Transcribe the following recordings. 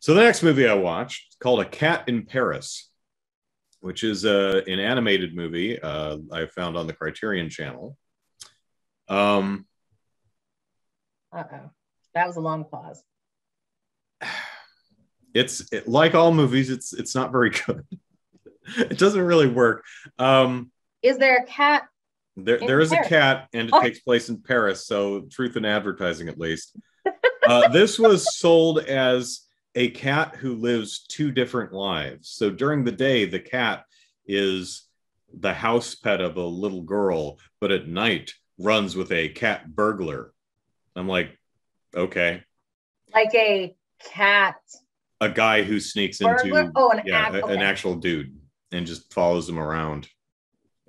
So the next movie I watched is called A Cat in Paris, which is an animated movie I found on the Criterion Channel. Uh-oh. That was a long pause. Like all movies, it's not very good. It doesn't really work. Is there a cat? There is a cat, and it takes place in Paris. So truth in advertising, at least. This was sold as a cat who lives two different lives. So during the day, the cat is the house pet of a little girl, but at night runs with a cat burglar. I'm like, okay. Like a cat. A guy who sneaks burglar? into an actual dude and just follows him around.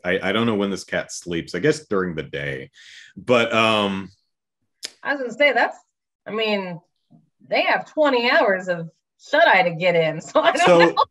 I don't know when this cat sleeps. I guess during the day. But I was gonna say they have 20 hours of shut-eye to get in. So I don't know.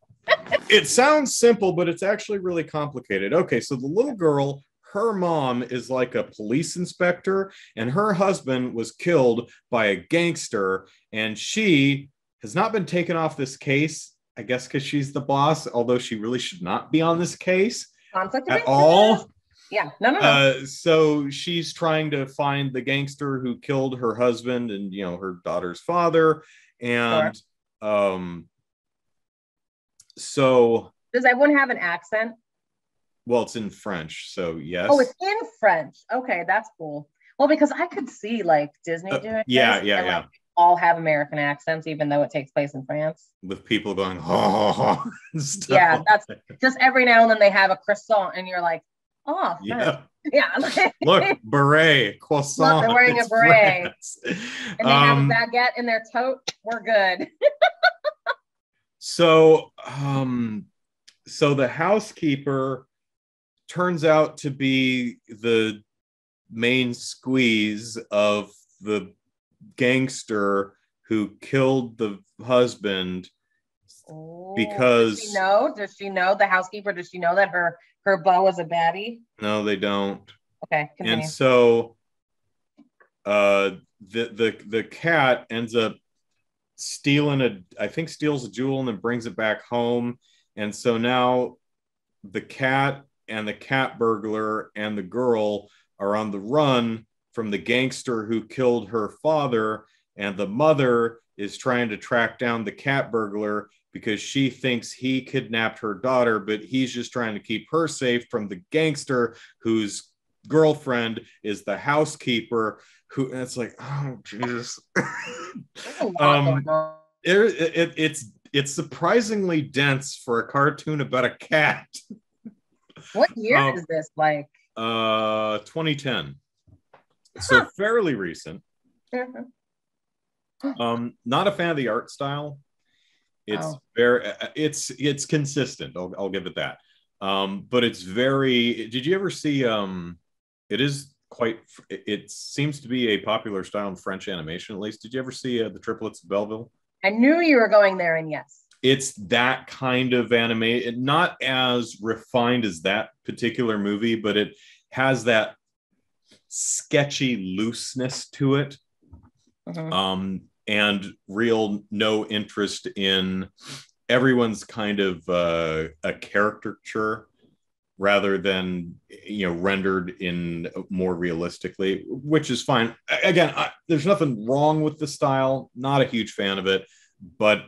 It sounds simple, but it's actually really complicated. Okay, so the little girl, her mom is like a police inspector, and her husband was killed by a gangster, and she has not been taken off this case, I guess because she's the boss, although she really should not be on this case at all. Yeah, no. So she's trying to find the gangster who killed her husband and, her daughter's father. And so... Does everyone have an accent? Well, it's in French, so yes. Oh, it's in French. Okay, that's cool. Well, because I could see Disney doing yeah. All have American accents, even though it takes place in France. With people going, oh, yeah, that's just every now and then they have a croissant, and you're like, oh, yeah. Yeah. Look, beret, croissant. Look, they're wearing a beret. France. And they have a baguette in their tote. We're good. So the housekeeper turns out to be the main squeeze of the gangster who killed the husband. Because does she know the housekeeper? Does she know that her beau is a baddie? No, they don't. Okay, continue. And so the cat ends up steals a jewel and then brings it back home. And so now the cat and the cat burglar and the girl are on the run from the gangster who killed her father, and the mother is trying to track down the cat burglar because she thinks he kidnapped her daughter, but he's just trying to keep her safe from the gangster whose girlfriend is the housekeeper who, and it's like, oh Jesus. It's surprisingly dense for a cartoon about a cat. What year is this? 2010. So fairly recent. Not a fan of the art style. It's consistent. I'll give it that. But it's very. Did you ever see? It seems to be a popular style in French animation, at least. Did you ever see the Triplets of Belleville? I knew you were going there, and yes. It's that kind of anime, not as refined as that particular movie, but it has that sketchy looseness to it. And real no interest in everyone's kind of a caricature rather than rendered in more realistically, which is fine. Again, there's nothing wrong with the style. Not a huge fan of it, but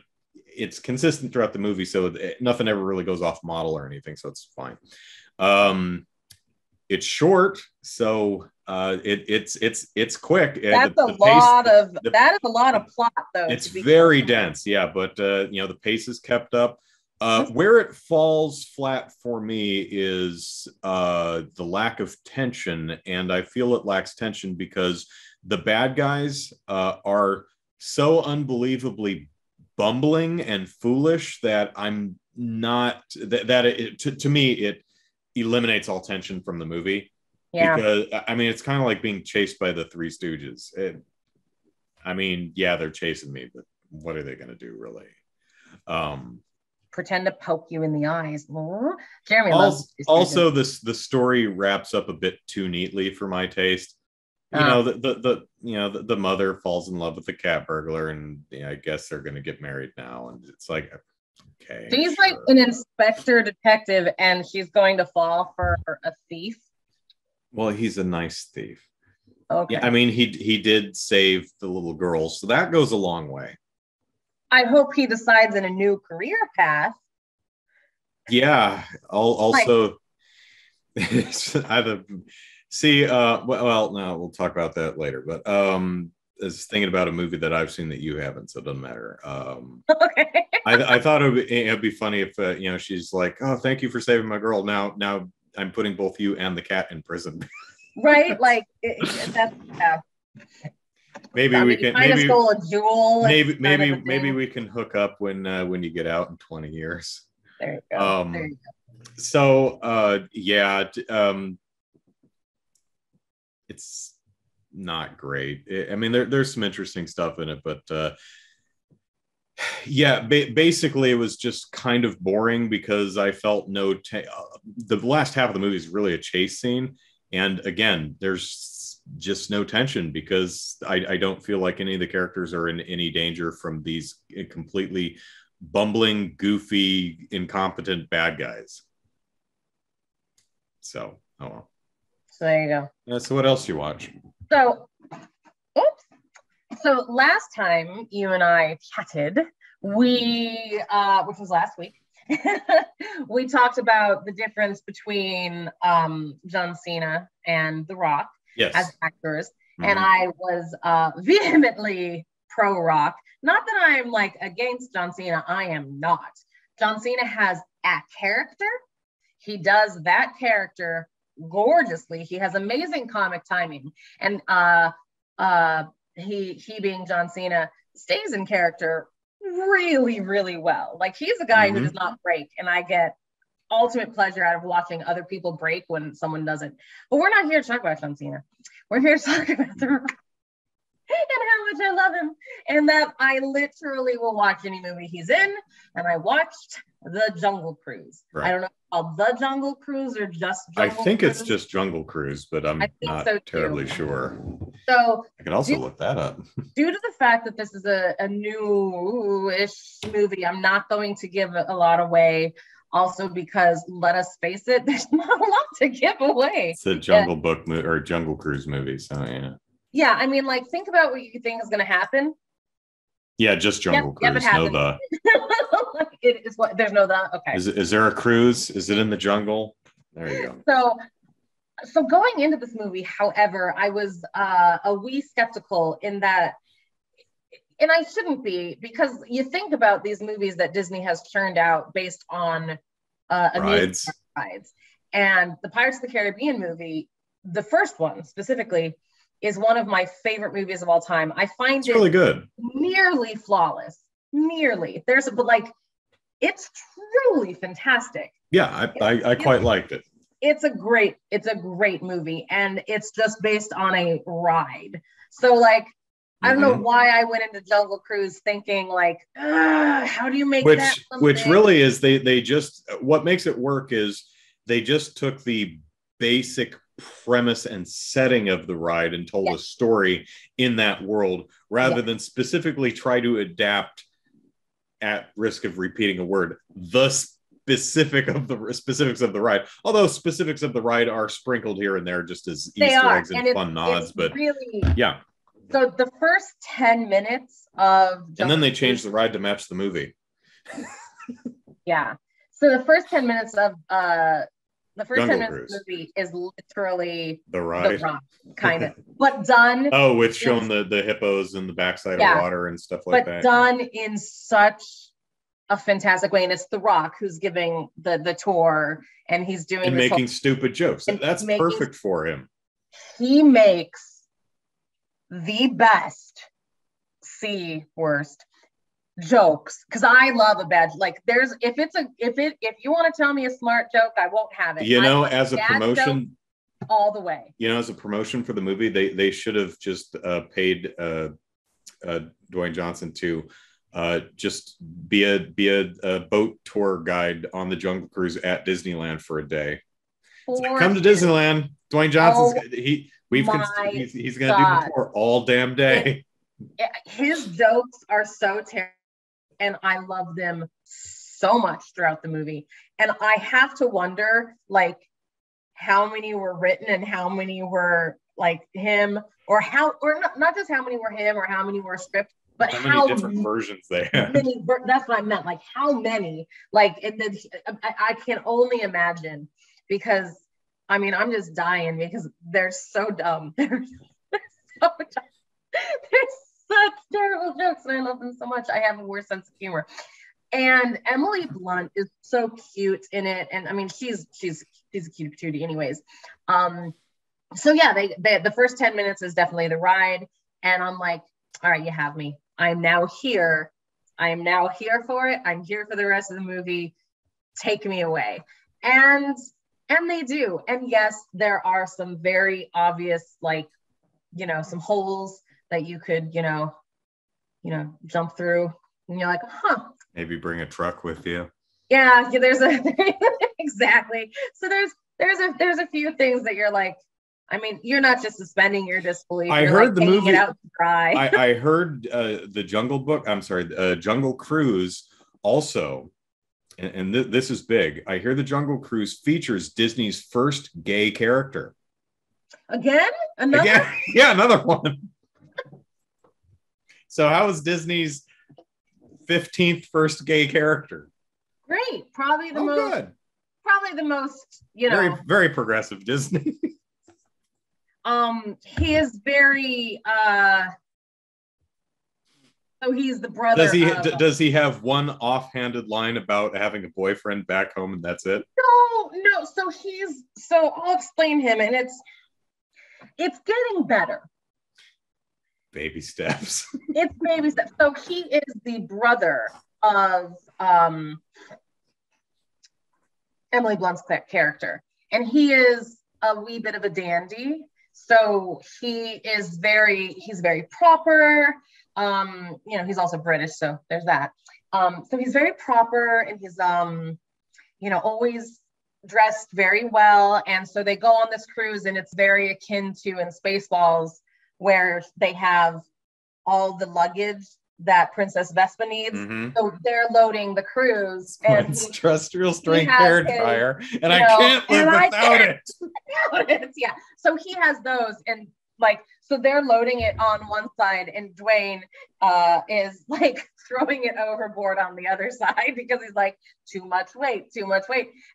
it's consistent throughout the movie, so nothing ever really goes off model or anything, so it's fine. It's short, so it's quick. That is a lot of plot, though. It's very dense, yeah, but the pace is kept up. Where it falls flat for me is the lack of tension, and I feel it lacks tension because the bad guys are so unbelievably bumbling and foolish that I'm not to me it eliminates all tension from the movie. Yeah, because it's kind of like being chased by the Three Stooges. They're chasing me, but what are they going to do, really? Pretend to poke you in the eyes. Jeremy also the story wraps up a bit too neatly for my taste. The mother falls in love with the cat burglar, and I guess they're going to get married now. And it's like, okay, she's like an inspector detective, and she's going to fall for a thief. Well, he's a nice thief. Okay. Yeah, I mean, he did save the little girl, so that goes a long way. I hope he decides in a new career path. Yeah. Also, either see. Well, no, we'll talk about that later. But I was thinking about a movie that I've seen that you haven't, so it doesn't matter. Okay. I thought it'd be funny if she's like, "Oh, thank you for saving my girl. Now I'm putting both you and the cat in prison." Right? Like that's yeah. Maybe we can. Maybe stole a jewel. Maybe we can hook up when you get out in 20 years. There you go. There you go. So yeah, it's not great. I mean, there's some interesting stuff in it, but yeah, basically it was just kind of boring because I felt the last half of the movie is really a chase scene, and again, there's just no tension because I don't feel like any of the characters are in any danger from these completely bumbling, goofy, incompetent bad guys. So, oh well. So there you go. Yeah, so what else you watch? So last time you and I chatted, which was last week, we talked about the difference between John Cena and The Rock as actors. Mm-hmm. And I was vehemently pro Rock. Not that I'm like against John Cena. I am not. John Cena has a character. He does that character gorgeously. He has amazing comic timing. And he being John Cena stays in character really, really well. Like he's a guy who does not break. And I get ultimate pleasure out of watching other people break when someone doesn't. But we're not here to talk about John Cena. We're here to talk about The Rock and how much I love him, and that I literally will watch any movie he's in. And I watched The Jungle Cruise. Right. I don't know if it's called The Jungle Cruise or just Jungle I think Cruise. It's just Jungle Cruise, but I'm not terribly sure. So I can also look that up. Due to the fact that this is a new-ish movie, I'm not going to give a lot away. Also, because let us face it, there's not a lot to give away. It's a Jungle Book or Jungle Cruise movie, so yeah. Yeah, I mean, like, think about what you think is going to happen. Yeah, just Jungle Cruise. No the. It is what there's no the. Okay. Is there a cruise? Is it in the jungle? There you go. So going into this movie, however, I was a wee skeptical in that, and I shouldn't be, because you think about these movies that Disney has churned out based on rides. And the Pirates of the Caribbean movie, the first one specifically, is one of my favorite movies of all time. I find it really good, nearly flawless. Nearly. It's truly fantastic. Yeah, I quite liked it. It's a great movie, and it's just based on a ride. So like, I don't know why I went into Jungle Cruise thinking like, how do you make that something? Which really is they just, what makes it work is they just took the basic premise and setting of the ride and told a story in that world rather than specifically try to adapt, at risk of repeating a word, the specifics of the ride. Although specifics of the ride are sprinkled here and there just as Easter eggs and fun nods, but really, yeah. So the first 10 minutes of and then they changed the ride to match the movie. Yeah. So the first 10 minutes of the movie is literally the ride, kind of, but done. Oh, with showing the hippos in the backside of water and stuff like that. But done in such a fantastic way. And it's The Rock who's giving the tour, and he's doing and making stupid jokes. That's perfect for him. He makes the best worst jokes, because I love a bad, like, there's if you want to tell me a smart joke, I won't have it. As a promotion all the way. As a promotion for the movie, they should have just paid Dwayne Johnson to just be a boat tour guide on the Jungle Cruise at Disneyland for a day. Come to Disneyland. Dwayne Johnson's He's gonna do more all damn day. His jokes are so terrible, and I love them so much throughout the movie. And I have to wonder, like, how many were written and how many were like him, or not just how many were him or how many were script, but how many different versions they had. That's what I meant. Like, how many? Like, I can only imagine, because I mean, I'm just dying because they're so dumb. They're so dumb. They're such terrible jokes, and I love them so much. I have a worse sense of humor. And Emily Blunt is so cute in it, and I mean, she's a cute patootie, anyways. So yeah, they the first 10 minutes is definitely the ride, and I'm like, all right, you have me. I'm now here. I am now here for it. I'm here for the rest of the movie. Take me away. And they do. And yes, there are some very obvious, like, you know, some holes that you could, you know, jump through. And you're like, huh. Maybe bring a truck with you. Yeah, there's exactly. So there's a few things that you're like, I mean, you're not just suspending your disbelief. I heard the movie. It out to dry. I heard the Jungle Book. I'm sorry, Jungle Cruise also, and this is big. I hear the Jungle Cruise features Disney's first gay character. Again? Yeah, another one. So how is Disney's 15th first gay character? Great, probably the most, you know, very, very progressive Disney. He is very so he's the brother. Does he have one offhanded line about having a boyfriend back home and that's it? No. So I'll explain him, and it's getting better. Baby steps. It's baby steps. So he is the brother of Emily Blunt's character, and he is a wee bit of a dandy. So he's very proper. You know, he's also British, so there's that. So he's very proper, and he's you know, always dressed very well. And so they go on this cruise, and it's very akin to in Spaceballs, where they have all the luggage that Princess Vespa needs. Mm-hmm. So they're loading the cruise, and it's terrestrial strength hair dryer, and I can't live without it. Yeah. So he has those, and like, so they're loading it on one side, and Dwayne is like throwing it overboard on the other side because he's like, too much weight.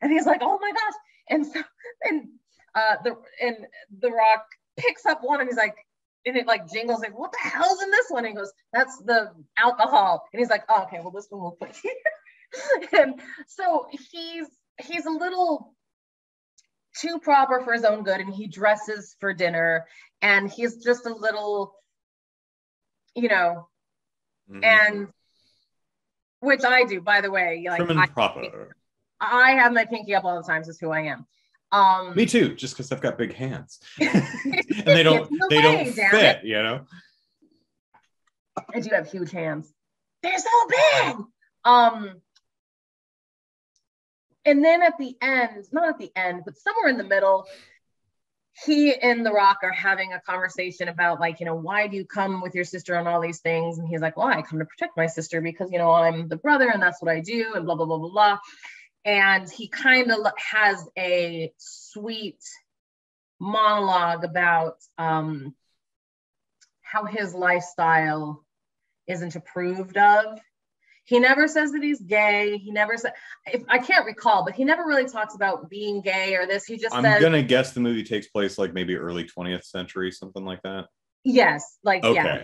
And he's like, oh my gosh. And so, the Rock picks up one, and he's like, and it like jingles, like, what the hell's in this one? And he goes, that's the alcohol. And he's like, oh, okay, well, this one we'll put here. And so he's a little too proper for his own good, and he dresses for dinner, and he's just a little, you know, mm-hmm. And which I do, by the way. Like, I have my pinky up all the time. This is who I am. Me too, just because I've got big hands. And they don't fit, you know. I do have huge hands. They're so big. And then at the end, not at the end, but somewhere in the middle, he and The Rock are having a conversation about, like, you know, why do you come with your sister on all these things? And he's like, well, I come to protect my sister because, you know, I'm the brother and that's what I do, and blah, blah, blah, blah, blah. And he kind of has a sweet monologue about how his lifestyle isn't approved of. He never says that he's gay. He never said, I can't recall, but he never really talks about being gay or this. He just says, I'm gonna guess the movie takes place like maybe early 20th century, something like that. Yes, like okay.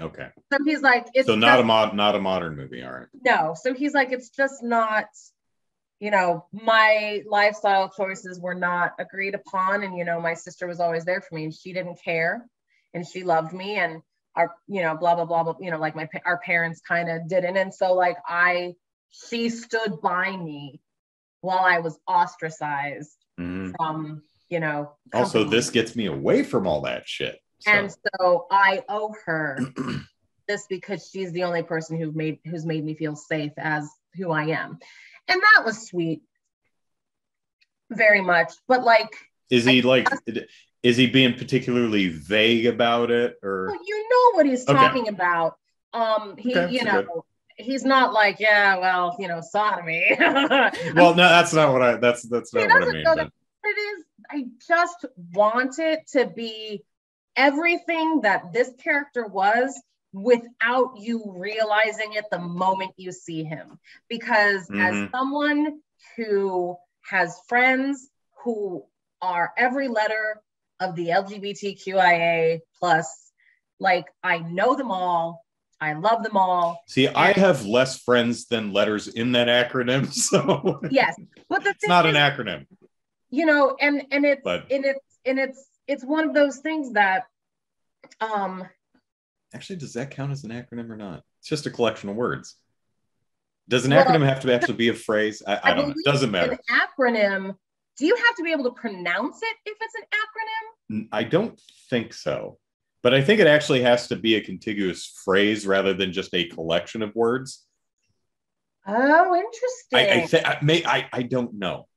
So he's like, it's so not a modern movie, all right. No, so he's like, it's just not, you know, my lifestyle choices were not agreed upon, and, you know, my sister was always there for me, and she didn't care, and she loved me, and our, you know, blah blah blah blah, you know, like our parents kind of didn't, and so like she stood by me while I was ostracized from, you know. Also, this gets me away from all that shit. So. And so I owe her this because she's the only person who's made me feel safe as who I am. And that was sweet. Very much. But like, is he Is he being particularly vague about it, or Well, you know what he's talking about. He's not like, yeah, well, sodomy. Well, no, that's not what I. That's not what I mean. But it is. I just want it to be everything that this character was without you realizing it the moment you see him. Because as someone who has friends who are every letter of the LGBTQIA plus, like, I know them all. I love them all. See, I have less friends than letters in that acronym, so yes, but it's not an acronym. It's one of those things that actually, does that count as an acronym or not? It's just a collection of words. Does an acronym have to actually be a phrase? I don't know. It doesn't matter. An acronym, do you have to be able to pronounce it if it's an acronym? I don't think so. But I think it actually has to be a contiguous phrase rather than just a collection of words. Oh, interesting. I don't know.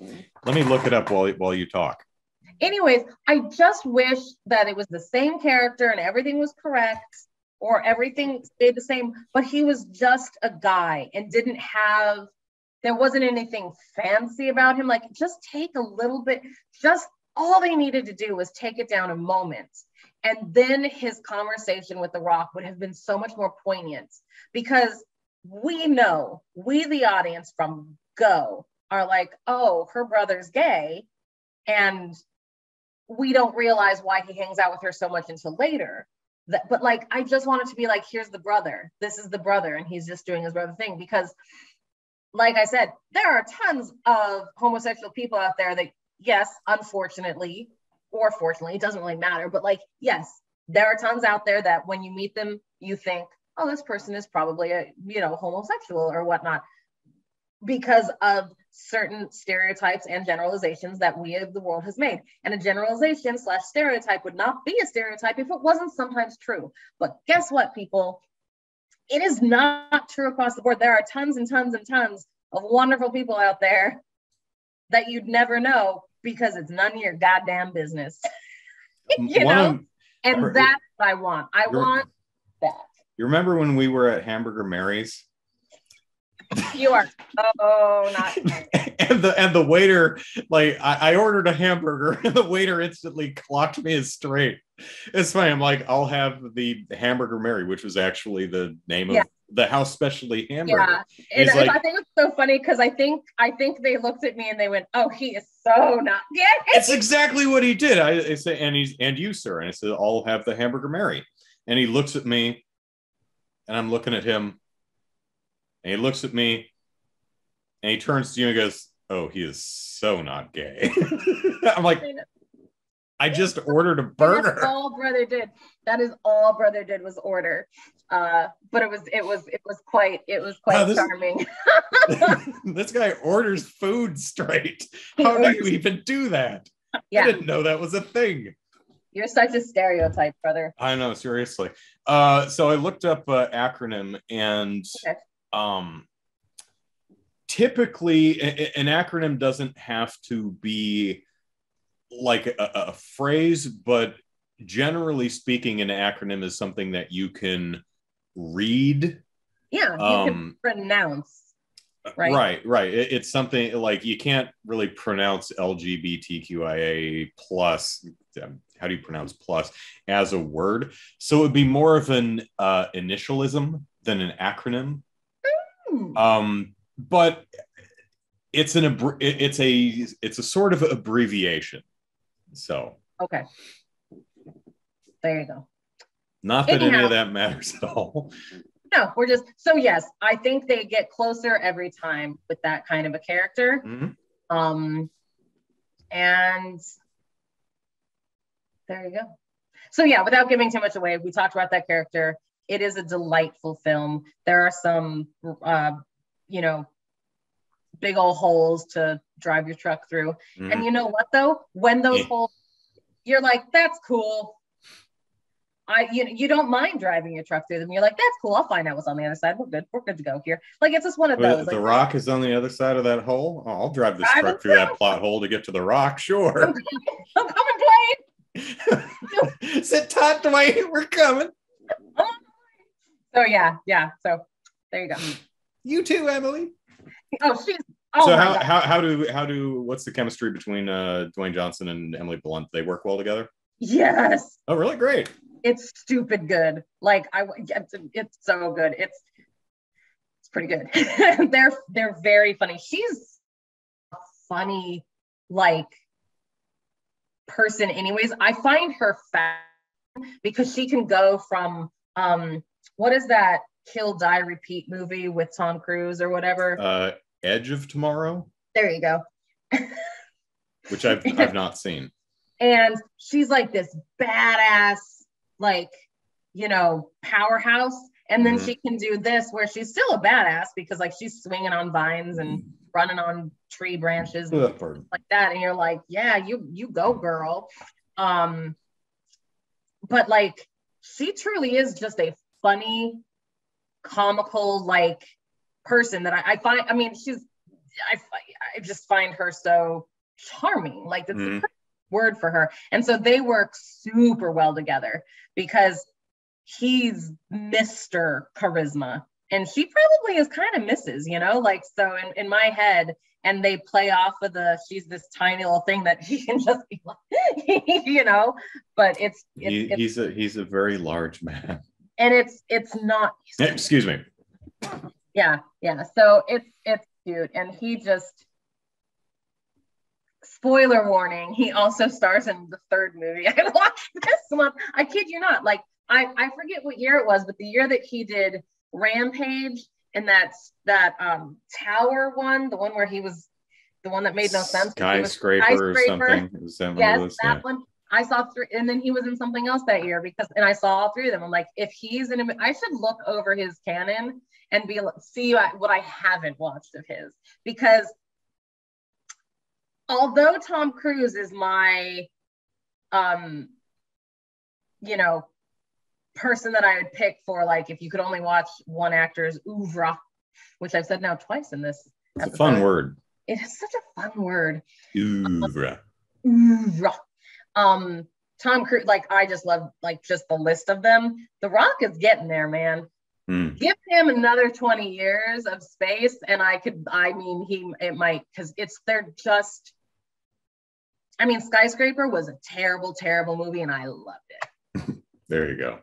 Let me look it up while you talk. Anyways, I just wish that it was the same character and everything was correct or everything stayed the same, but he was just a guy and there wasn't anything fancy about him. Like, just take a little bit, just all they needed to do was take it down a moment. And then his conversation with The Rock would have been so much more poignant, because we the audience from go are like, oh, her brother's gay. And we don't realize why he hangs out with her so much until later. But like, I just wanted to be like, here's the brother. This is the brother. And he's just doing his brother thing. Because like I said, there are tons of homosexual people out there that, yes, unfortunately, or fortunately, it doesn't really matter. But like, yes, there are tons out there that when you meet them, you think, oh, this person is probably a, homosexual or whatnot, because of certain stereotypes and generalizations that we of the world has made. And a generalization / stereotype would not be a stereotype if it wasn't sometimes true. But guess what, people? It is not true across the board. There are tons and tons and tons of wonderful people out there that you'd never know, because it's none of your goddamn business. And that's what I want. I want that. You remember when we were at Hamburger Mary's? You are not. and the waiter, like, I ordered a hamburger and the waiter instantly clocked me as straight. It's funny. I'm like, I'll have the Hamburger Mary, which was actually the name of the house specialty hamburger. Yeah, and I think it's so funny because I think they looked at me and they went, "Oh, he is so not gay." It's exactly what he did. I say, and you, sir, and I said, I'll have the Hamburger Mary, and he looks at me, and I'm looking at him, and he looks at me, and he turns to you and goes, "Oh, he is so not gay." I'm like, I just ordered a burger. That's all brother did. That is all brother did was order. But it was quite charming. This guy orders food straight. How do you even do that? Yeah. I didn't know that was a thing. You're such a stereotype, brother. I know, seriously. So I looked up acronym, and typically an acronym doesn't have to be like a phrase, but generally speaking, an acronym is something that you can read. Yeah, you can pronounce. Right. It's something like you can't really pronounce LGBTQIA plus. How do you pronounce plus as a word? So it would be more of an initialism than an acronym. But it's a sort of abbreviation. So okay, there you go. Not that any of that matters at all. No, we're just yes. I think they get closer every time with that kind of a character. Mm-hmm. And there you go. So yeah, without giving too much away, we talked about that character. It is a delightful film. There are some, big old holes to drive your truck through. Mm-hmm. And you know what though? When those holes, you're like, that's cool. You don't mind driving your truck through them. You're like, that's cool. I'll find out what's on the other side. We're good to go here. Like, it's just one of those. The Rock is on the other side of that hole. Oh, I'll drive this truck through that plot hole to get to the Rock. Sure. I'm coming, Blaine. Sit tight, Dwayne. We're coming. So yeah. So there you go. You too, Emily. Oh, she's. So how do what's the chemistry between Dwayne Johnson and Emily Blunt? They work well together? Yes. Oh, really? Great. It's stupid good. Like it's so good. It's pretty good. they're very funny. She's a funny like person anyways. I find her fat because she can go from what is that Kill Die Repeat movie with Tom Cruise or whatever? Edge of Tomorrow. There you go. Which I've not seen. And she's like this badass, like, powerhouse. And then she can do this where she's still a badass because like she's swinging on vines and running on tree branches and like that. And you're like, yeah, you go, girl. But like she truly is just a funny, comical, like person that I find. I mean, I just find her so charming. Like that's the perfect word for her. And so they work super well together because he's Mr. Charisma and she probably is kind of Mrs. Like so in my head. And they play off of she's this tiny little thing that he can just be like, but he's a very large man. And it's not. Excuse me. Yeah. So it's cute. And he just, spoiler warning, he also stars in the third movie I watched this month. I kid you not. Like I forget what year it was, but the year that he did Rampage and that tower one, the one where he was the one that made no sense. Skyscraper or something. That one. I saw three, and then he was in something else that year and I saw all three of them. I'm like, if he's in I should look over his canon and see what I haven't watched of his, because although Tom Cruise is my, person that I would pick for like if you could only watch one actor's oeuvre, which I've said now twice in this. It's a fun word. It is such a fun word. Oeuvre. Tom Cruise, like I just love like just the list of them. The Rock is getting there, man. Give him another 20 years of space, and it might, because Skyscraper was a terrible, terrible movie, and I loved it. There you go.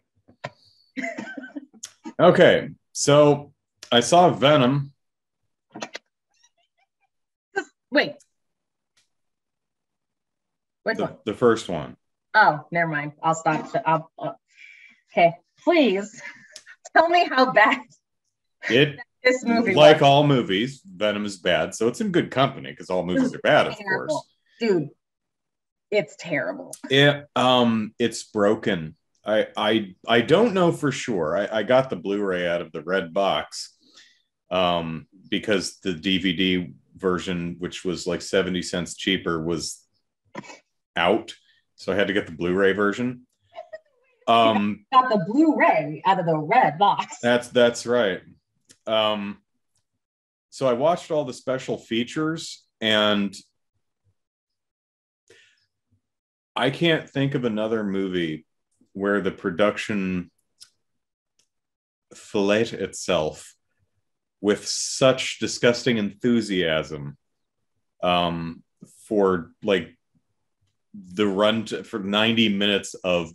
Okay, so I saw Venom. Wait. Which one? The first one. Oh, never mind. I'll stop. Okay, please tell me how bad this movie was. Like all movies, Venom is bad, so it's in good company because all movies are bad, of course. Dude, it's terrible. It's broken. I don't know for sure. I got the Blu-ray out of the red box because the DVD version, which was like 70 cents cheaper, was out. So I had to get the Blu-ray version. Got the Blu-ray out of the red box. That's right. So I watched all the special features, and I can't think of another movie where the production fillet itself with such disgusting enthusiasm for like the run for 90 minutes of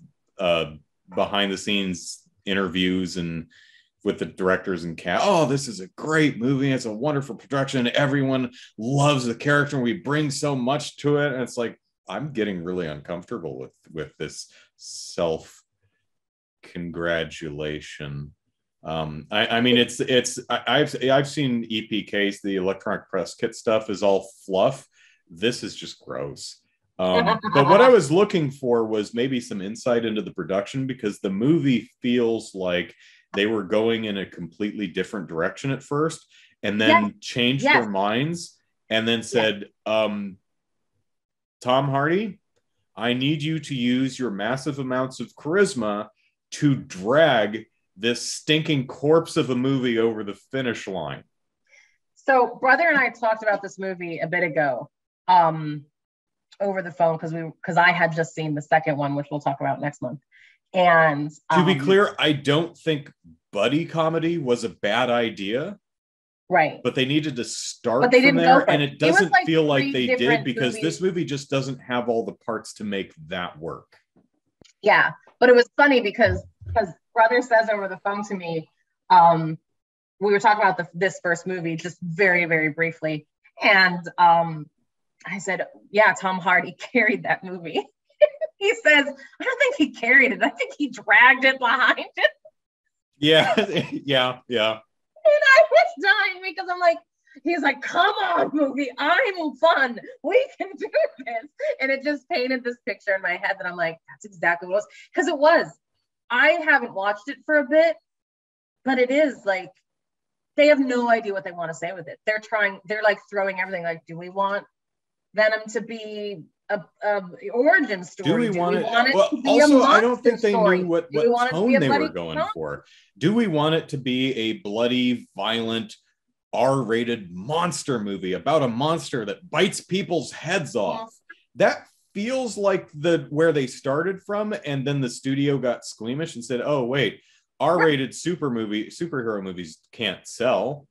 behind the scenes interviews and with the directors and cast. Oh, this is a great movie. It's a wonderful production. Everyone loves the character. We bring so much to it. And it's like, I'm getting really uncomfortable with this self-congratulation. I mean, I've seen EPKs, the electronic press kit stuff is all fluff. This is just gross. But what I was looking for was maybe some insight into the production, because the movie feels like they were going in a completely different direction at first and then changed their minds and then said, Tom Hardy, I need you to use your massive amounts of charisma to drag this stinking corpse of a movie over the finish line. So brother and I talked about this movie a bit ago. over the phone because I had just seen the second one, which we'll talk about next month. And to be clear, I don't think buddy comedy was a bad idea. Right. But they needed to start from there, and it doesn't feel like they did, because this movie just doesn't have all the parts to make that work. Yeah, but it was funny because brother says over the phone to me, we were talking about this first movie just very, very briefly, and I said, yeah, Tom Hardy carried that movie. He says, I don't think he carried it. I think he dragged it behind it. Yeah, yeah. And I was dying because I'm like, he's like, come on, movie, I'm fun. We can do this. And it just painted this picture in my head that I'm like, that's exactly what it was. Because it was. I haven't watched it for a bit, but it is like, they have no idea what they want to say with it. They're like throwing everything. Like, do we want Venom to be a origin story? Do we want it well, to be also, a I don't think they story? knew what tone they were going for. Do we want it to be a bloody, violent, R-rated monster movie about a monster that bites people's heads off? That feels like where they started from, and then the studio got squeamish and said, oh wait, R-rated superhero movies can't sell.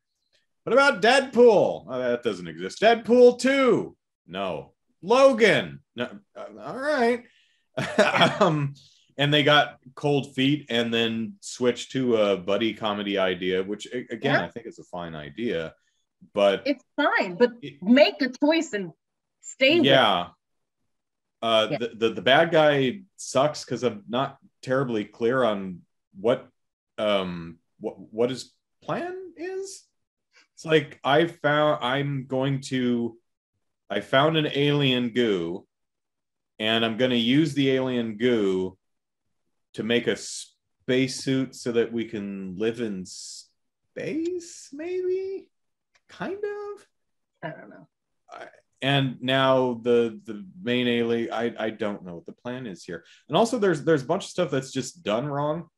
What about Deadpool? Oh, that doesn't exist. Deadpool 2? No. Logan? No. All right. And they got cold feet and then switched to a buddy comedy idea, which again, I think is a fine idea, but it's fine, but make a choice and stay with it. The bad guy sucks because I'm not terribly clear on what his plan is. It's like I found an alien goo, and I'm going to use the alien goo to make a spacesuit so that we can live in space, maybe? Kind of? I don't know. And now the main alien, I don't know what the plan is here. And also there's a bunch of stuff that's just done wrong.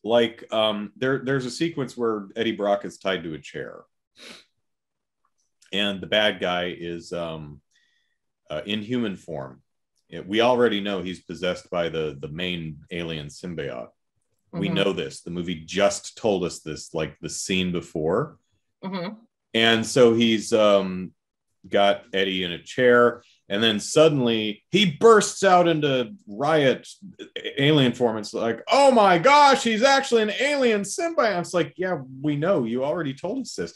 Like there's a sequence where Eddie Brock is tied to a chair. And the bad guy is in human form. We already know he's possessed by the main alien symbiote. Mm-hmm. We know this. The movie just told us this, like the scene before. Mm-hmm. And so he's got Eddie in a chair, and then suddenly he bursts out into riot alien form. It's like, oh my gosh, he's actually an alien symbiote. It's like, yeah, we know. You already told us this.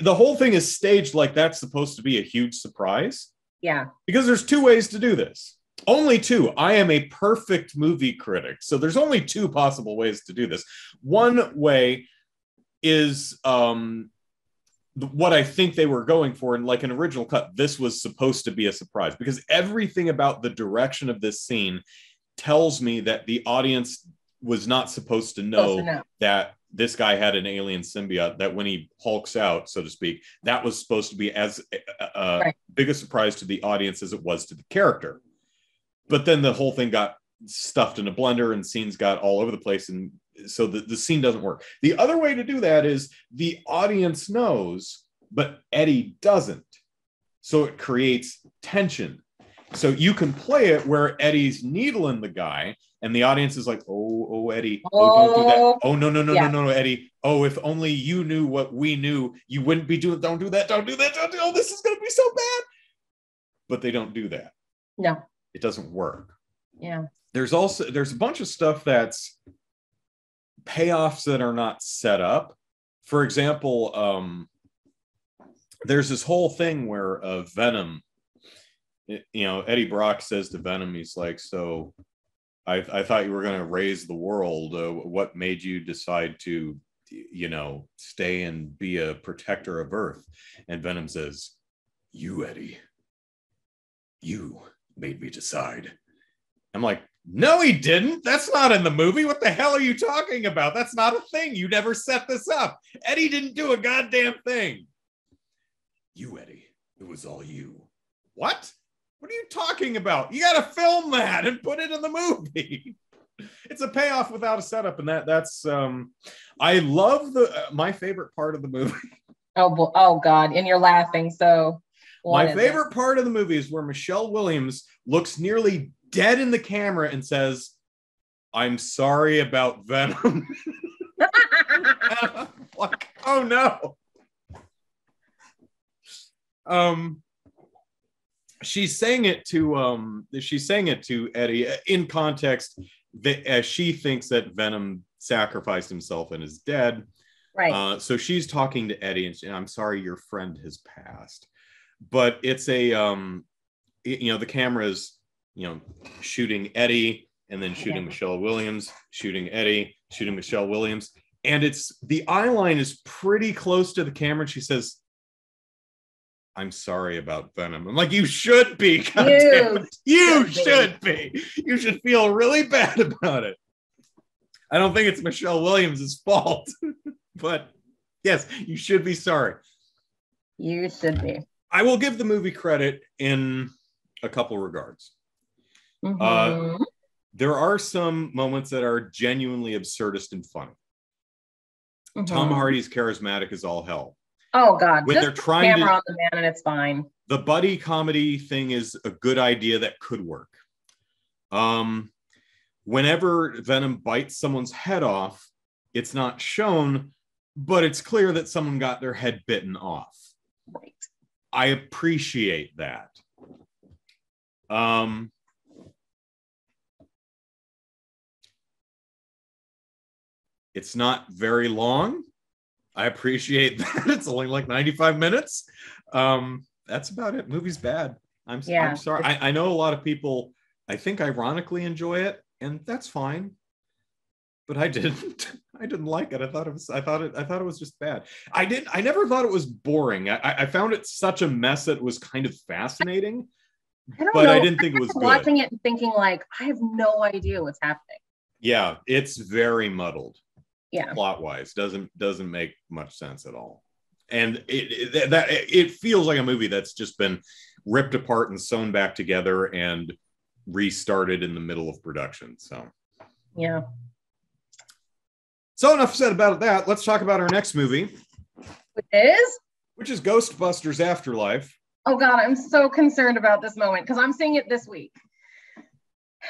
The whole thing is staged like that's supposed to be a huge surprise. Yeah. Because there's two ways to do this. Only two. I am a perfect movie critic, so there's only two possible ways to do this. One way is what I think they were going for, and like an original cut, this was supposed to be a surprise, because everything about the direction of this scene tells me that the audience was not supposed to know that this guy had an alien symbiote, that when he hulks out, so to speak, that was supposed to be as big a surprise to the audience as it was to the character. But then the whole thing got stuffed in a blender and scenes got all over the place, and so the scene doesn't work. The other way to do that is the audience knows, but Eddie doesn't. So it creates tension. So you can play it where Eddie's needling the guy, and the audience is like, oh, Eddie, don't do that. Oh, no, Eddie. Oh, if only you knew what we knew, you wouldn't be doing, don't do that. Oh, this is going to be so bad. But they don't do that. No. It doesn't work. Yeah. There's a bunch of stuff that's payoffs that are not set up. For example, there's this whole thing where Venom, Eddie Brock says to Venom, he's like, so I thought you were going to raise the world. What made you decide to, stay and be a protector of Earth? And Venom says, you, Eddie, you made me decide. I'm like, no, he didn't. That's not in the movie. What the hell are you talking about? That's not a thing. You never set this up. Eddie didn't do a goddamn thing. You, Eddie, it was all you. What? What are you talking about? You got to film that and put it in the movie. It's a payoff without a setup, and that's I love my favorite part of the movie. Oh God, and you're laughing. So My favorite part of the movie is where Michelle Williams looks nearly dead in the camera and says, "I'm sorry about Venom." Like, oh no. She's saying it to Eddie in context that as she thinks that Venom sacrificed himself and is dead. Right. So she's talking to Eddie and I'm sorry your friend has passed. But it's a the camera's shooting Eddie and then shooting Michelle Williams, shooting Eddie, shooting Michelle Williams, and the eye line is pretty close to the camera. And she says, "I'm sorry about Venom." I'm like, you should be. You should be. You should feel really bad about it. I don't think it's Michelle Williams' fault, but yes, you should be sorry. You should be. I will give the movie credit in a couple regards. Mm-hmm. There are some moments that are genuinely absurdist and funny. Mm-hmm. Tom Hardy's charismatic as all hell. Oh God! When they're trying camera on the man, and it's fine. The buddy comedy thing is a good idea that could work. Whenever Venom bites someone's head off, it's not shown, but it's clear that someone got their head bitten off. Right. I appreciate that. It's not very long. I appreciate that. It's only like 95 minutes. That's about it. Movie's bad. I'm sorry. I know a lot of people, I think, ironically enjoy it, and that's fine. But I didn't. I didn't like it. I thought it was just bad. I never thought it was boring. I found it such a mess that it was kind of fascinating. I didn't think it was good. Watching it and thinking like, I have no idea what's happening. Yeah, it's very muddled. Yeah, plot wise doesn't make much sense at all, and it feels like a movie that's just been ripped apart and sewn back together and restarted in the middle of production. So yeah. So enough said about that. Let's talk about our next movie, which is Ghostbusters Afterlife. Oh God, I'm so concerned about this moment because I'm seeing it this week.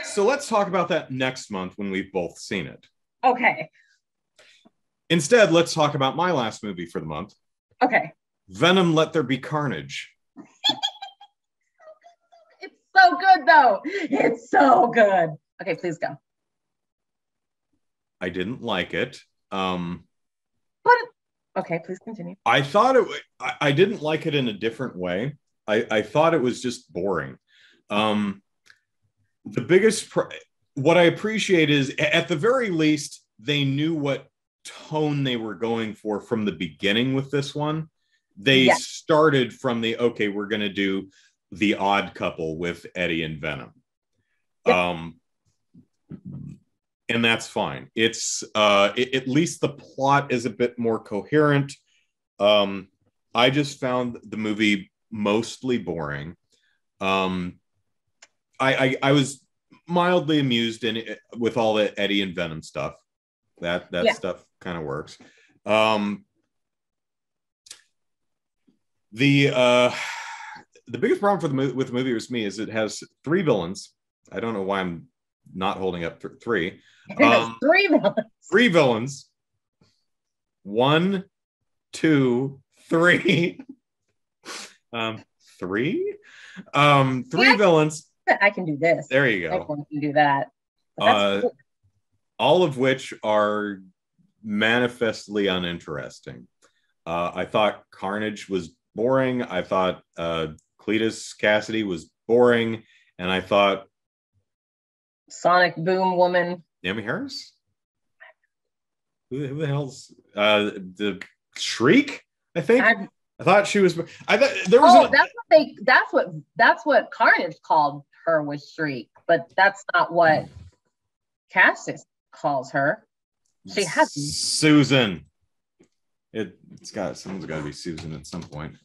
So let's talk about that next month when we've both seen it. Okay. Instead, let's talk about my last movie for the month. Okay. Venom, Let There Be Carnage. It's so good, though. It's so good. Okay, please go. I didn't like it. Okay, please continue. I I didn't like it in a different way. I thought it was just boring. The biggest... what I appreciate is, at the very least, they knew what tone they were going for from the beginning with this one. They started from we're going to do the odd couple with Eddie and Venom. Yep. And that's fine. It's at least the plot is a bit more coherent. I just found the movie mostly boring. I was mildly amused with all the Eddie and Venom stuff. That stuff kind of works. The biggest problem with the movie with me is it has 3 villains. I don't know why I'm not holding up 3. 3 villains. 3 villains. 1, 2, 3. 3. 3 villains. I can do this. There you go. Everyone can do that. Cool. All of which are manifestly uninteresting. I thought Carnage was boring. I thought Cletus Cassidy was boring. And I thought Sonic Boom Woman. Naomi Harris? Who the hell's the Shriek? I think. I thought she was. I thought there was. That's what Carnage called her, was Shriek, but that's not what Cassidy calls her. She has Susan. Someone's got to be Susan at some point.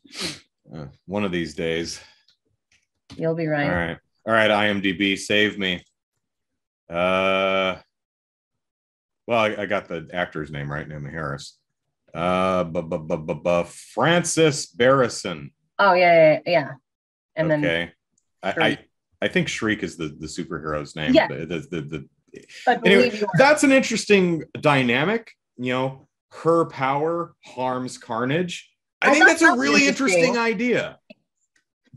One of these days. You'll be right. All right. IMDb, save me. Well, I got the actor's name right, Naomi Harris. Francis Barrison. Oh yeah. and Okay. then I think Shriek is the superhero's name. Yeah. I Anyway, believe you are. that's an interesting dynamic. Her power harms Carnage. I think that's a really interesting idea.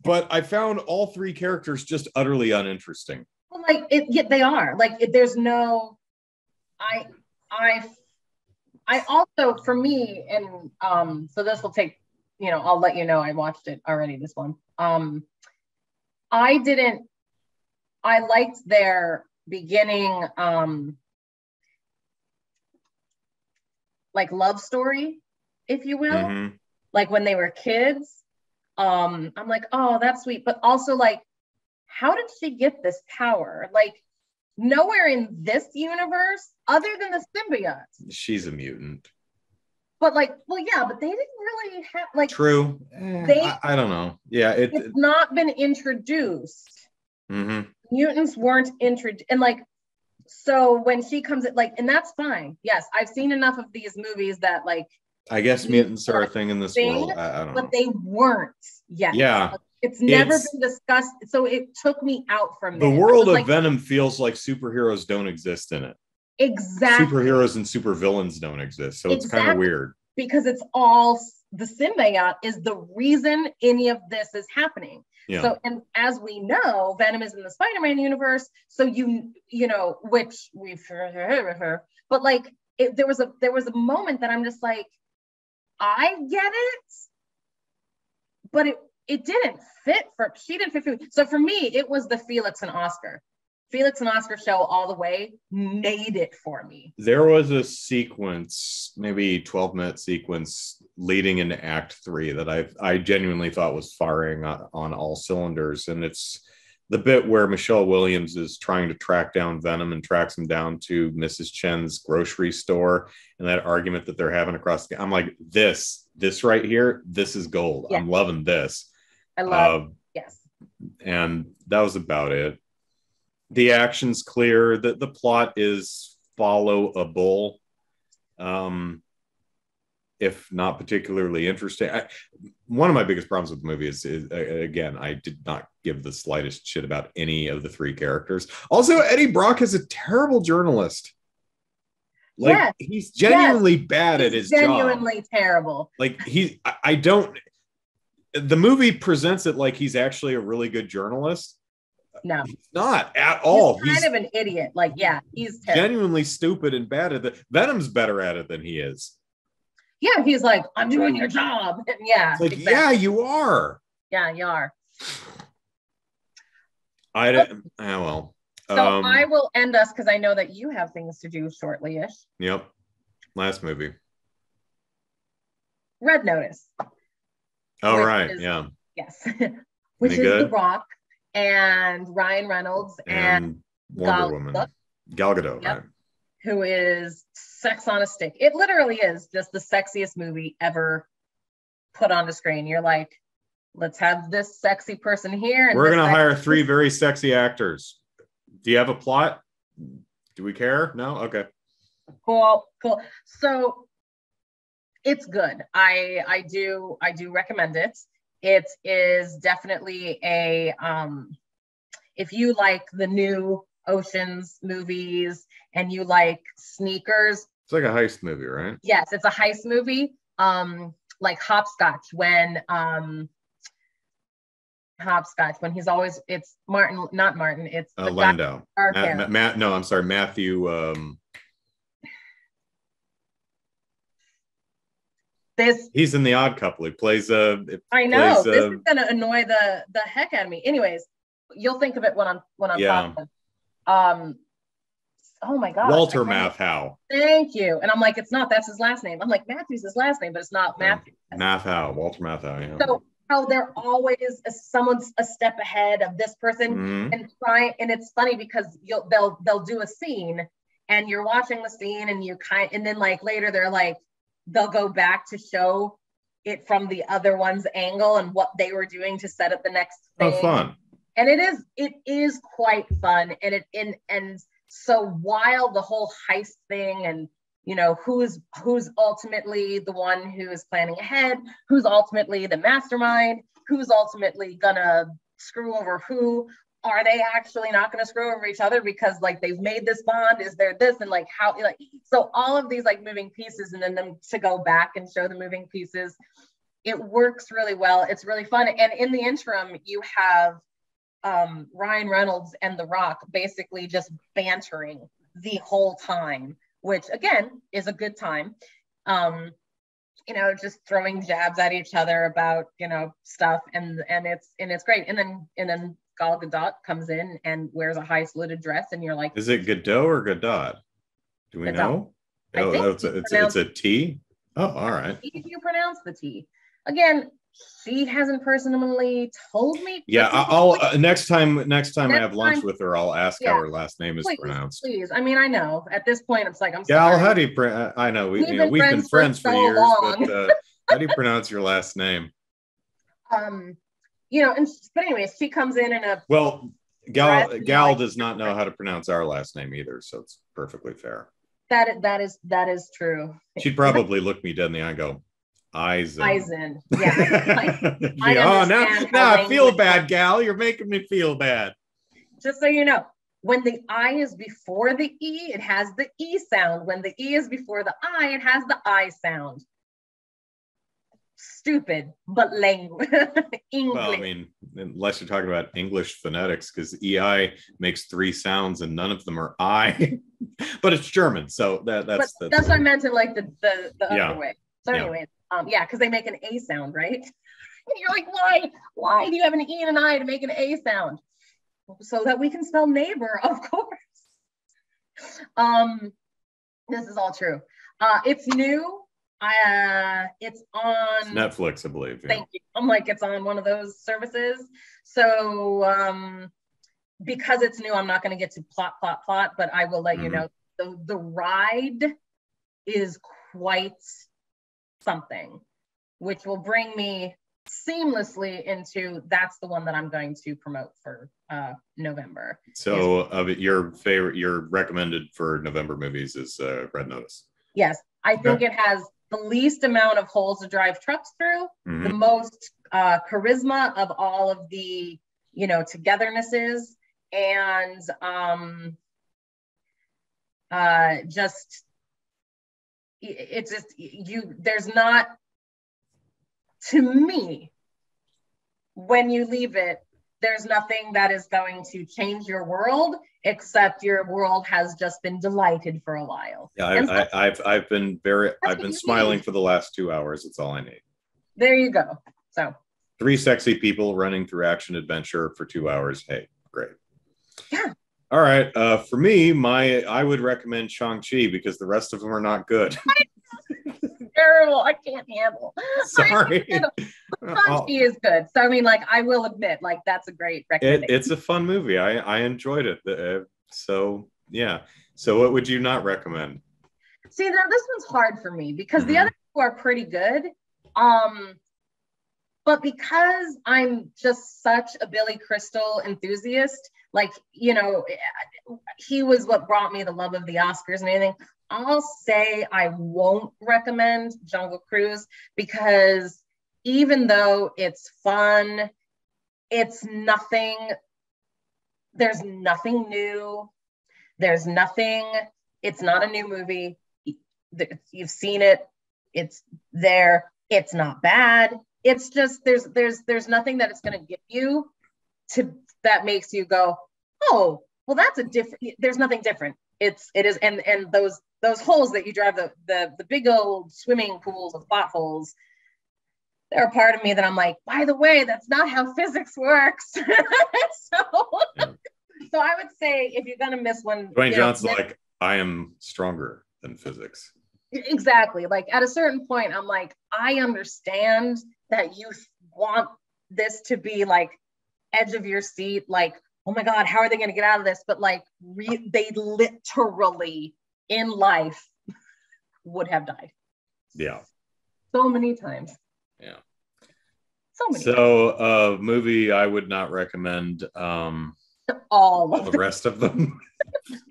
But I found all three characters just utterly uninteresting. Well, like they are. Like there's no. I also, for me, and so this will take. I'll let you know. I watched it already. This one. I didn't. I liked their beginning, like love story, if you will. Mm-hmm. Like when they were kids. I'm like, oh, that's sweet. But also, like, how did she get this power? Like, nowhere in this universe, other than the symbiotes. She's a mutant. But like, well, yeah, but they didn't really have like. True. I don't know. Yeah, it's not been introduced. Mm-hmm. Mutants weren't introduced, and like, so when she comes at like, and that's fine. Yes, I've seen enough of these movies that like. I guess mutants are a thing in this world. I don't know. But they weren't yet. Yeah. Like, it's never been discussed. So it took me out from the world of Venom feels like superheroes don't exist in it. Exactly. Superheroes and supervillains don't exist. So it's kind of weird. Because it's all the symbiote is the reason any of this is happening. Yeah. So, and as we know, Venom is in the Spider-Man universe. So you know, which we've heard, but like there was a moment that I'm just like, I get it, but it didn't fit she didn't fit for me. So for me, it was the Felix and Oscar show all the way made it for me. There was a sequence, maybe 12-minute sequence leading into Act 3 that I genuinely thought was firing on all cylinders. And it's the bit where Michelle Williams is trying to track down Venom and tracks him down to Mrs. Chen's grocery store, and that argument that they're having across I'm like, this right here, this is gold. Yeah. I'm loving this. I love yes. And that was about it. The action's clear. The plot is follow a bull. If not particularly interesting. One of my biggest problems with the movie is again, I did not give the slightest shit about any of the three characters. Also, Eddie Brock is a terrible journalist. Like, yes. He's genuinely bad at his genuinely job. Terrible. Like, the movie presents it like he's actually a really good journalist. No, he's not at all. He's kind of an idiot. Like, yeah, he's terrible. Genuinely stupid and bad at it. Venom's better at it than he is. Yeah, he's like, I'm doing your job. Yeah. It's like, exactly. Yeah, you are. Yeah, you are. Well. So I will end us because I know that you have things to do shortly-ish. Yep. Last movie. Red Notice. Oh, right. Yeah. Yes. Which is The Rock and Ryan Reynolds and Wonder Woman. Gal Gadot, yep. Right. Who is sex on a stick. It literally is just the sexiest movie ever put on the screen. You're like, let's have this sexy person here. And we're going to hire 3 very sexy actors. Do you have a plot? Do we care? No? Okay. Cool. So it's good. I do recommend it. It is definitely a, if you like the new Ocean's movies and you like sneakers. It's like a heist movie, right? Yes, it's a heist movie. Like Hopscotch when he's always, it's Martin, not Martin, it's Lando. I'm sorry, Matthew. He's in The Odd Couple. He plays I know this is gonna annoy the heck out of me. Anyways, you'll think of it when I'm talking. Oh my god, Walter Matthau. Thank you. And I'm like, it's not. That's his last name. I'm like, Matthew's his last name, but it's not Matthew. Matthau, Walter Matthau. Yeah. So how they're always someone's a step ahead of this person, mm-hmm. and it's funny because they'll do a scene and you're watching the scene and then like later they'll go back to show it from the other one's angle and what they were doing to set up the next thing. Oh, fun. And it is quite fun. And so while the whole heist thing and, you know, who's ultimately the one who is planning ahead, who's ultimately the mastermind, who's ultimately gonna screw over who? Are they actually not going to screw over each other because like they've made this bond? Is there this and like how like so all of these like moving pieces and then them to go back and show the moving pieces, it works really well. It's really fun. And in the interim, you have Ryan Reynolds and The Rock basically just bantering the whole time, which again is a good time. Just throwing jabs at each other about stuff, and it's great. And then Gal Gadot comes in and wears a high slitted dress, and you're like, is it Godot or Godot? Do we know? Oh, it's a T. Oh, all right. If you pronounce the T, again, she hasn't personally told me. Yeah, I'll next time I have lunch with her, I'll ask how her last name is pronounced. Please, I mean, I know at this point it's like I'm Gal, sorry. how do you I know we've been friends for years, long. But how do you pronounce your last name? But anyways, she comes in a Gal does not know how to pronounce our last name either, so it's perfectly fair. That is true. She'd probably look me dead in the eye and go, Eisen. Yeah. Now I feel bad, Gal. You're making me feel bad. Just so you know, when the I is before the E, it has the E sound. When the E is before the I, it has the I sound. Stupid, but language. English. Well, I mean, unless you're talking about English phonetics, because EI makes 3 sounds and none of them are I, but it's German, so that's what I meant in like the other way. So anyway, because they make an A sound, right? And you're like, why do you have an E and an I to make an A sound? So that we can spell neighbor, of course. This is all true. It's new. It's on Netflix, I believe. Yeah. Thank you. I'm like, it's on one of those services. So because it's new, I'm not going to get to plot, but I will let you know. The ride is quite something, which will bring me seamlessly into that's the one that I'm going to promote for November. So your recommended for November movies is Red Notice. Yes, I think it has the least amount of holes to drive trucks through, the most charisma of all of the togethernesses, and there's not, to me, when you leave it, there's nothing that is going to change your world, except your world has just been delighted for a while. Yeah, I've been smiling for the last 2 hours. That's all I need. There you go. So 3 sexy people running through action adventure for 2 hours. Hey, great. Yeah. All right. For me, I would recommend Shang-Chi because the rest of them are not good. Terrible. I can't handle. Sorry. Shang-Chi is good. So I mean, like, I will admit, like, that's a great recommendation. It's a fun movie. I enjoyed it. So yeah. So what would you not recommend? See, now this one's hard for me because the other two are pretty good. But because I'm just such a Billy Crystal enthusiast, like, he was what brought me the love of the Oscars and everything. I'll say I won't recommend Jungle Cruise because even though it's fun, there's nothing new. It's not a new movie. You've seen it. It's there. It's not bad. It's just, there's nothing that it's going to give you that makes you go, oh, well, there's nothing different. It is. And those holes that you drive, the big old swimming pools of plot holes, they're a part of me that I'm like, by the way, that's not how physics works. So I would say if you're going to miss one. Dwayne Johnson's like, I am stronger than physics. Exactly. Like at a certain point, I'm like, I understand that you want this to be like edge of your seat, like, oh my God, how are they going to get out of this? But like, they literally in life would have died. Yeah. So many times. Yeah. So many. So, movie I would not recommend. All the rest of them.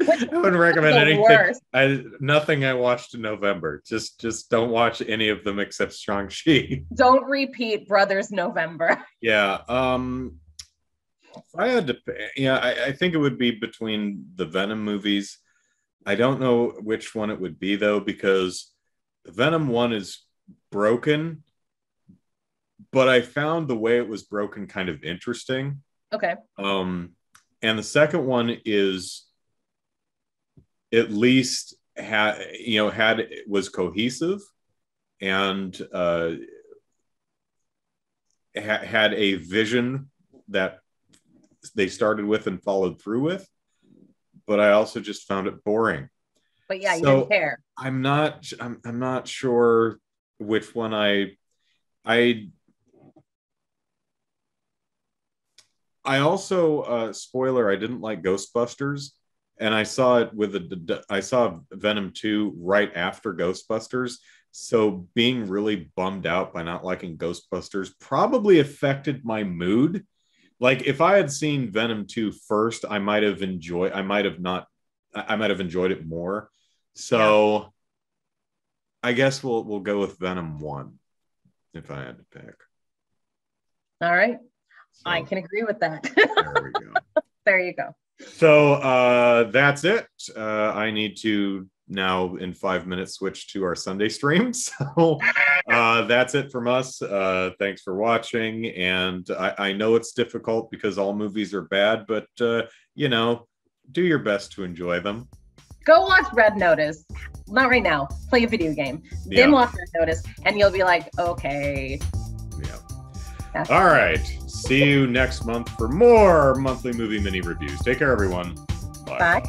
I wouldn't recommend anything. Nothing I watched in November. Just don't watch any of them except Shang-Chi. Don't repeat Brothers November. Yeah. If I had to, yeah, I think it would be between the Venom movies. I don't know which one it would be though, because Venom 1 is broken, but I found the way it was broken kind of interesting. Okay. And the second one is at least had was cohesive and had a vision that they started with and followed through with. But I also just found it boring. But yeah, you didn't care. I'm not sure which one I also spoiler, I didn't like Ghostbusters, and I saw it with I saw Venom 2 right after Ghostbusters. So being really bummed out by not liking Ghostbusters probably affected my mood. Like if I had seen Venom 2 first, I might have enjoyed it more. So yeah. I guess we'll go with Venom 1 if I had to pick. All right. So, I can agree with that. There we go. There you go. So that's it. I need to now in 5 minutes switch to our Sunday stream. So that's it from us. Thanks for watching. And I know it's difficult because all movies are bad, but do your best to enjoy them. Go watch Red Notice. Not right now. Play a video game. Then watch Red Notice, and you'll be like, okay. Yeah. All right. See you next month for more monthly movie mini reviews. Take care, everyone. Bye.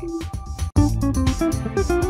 Bye.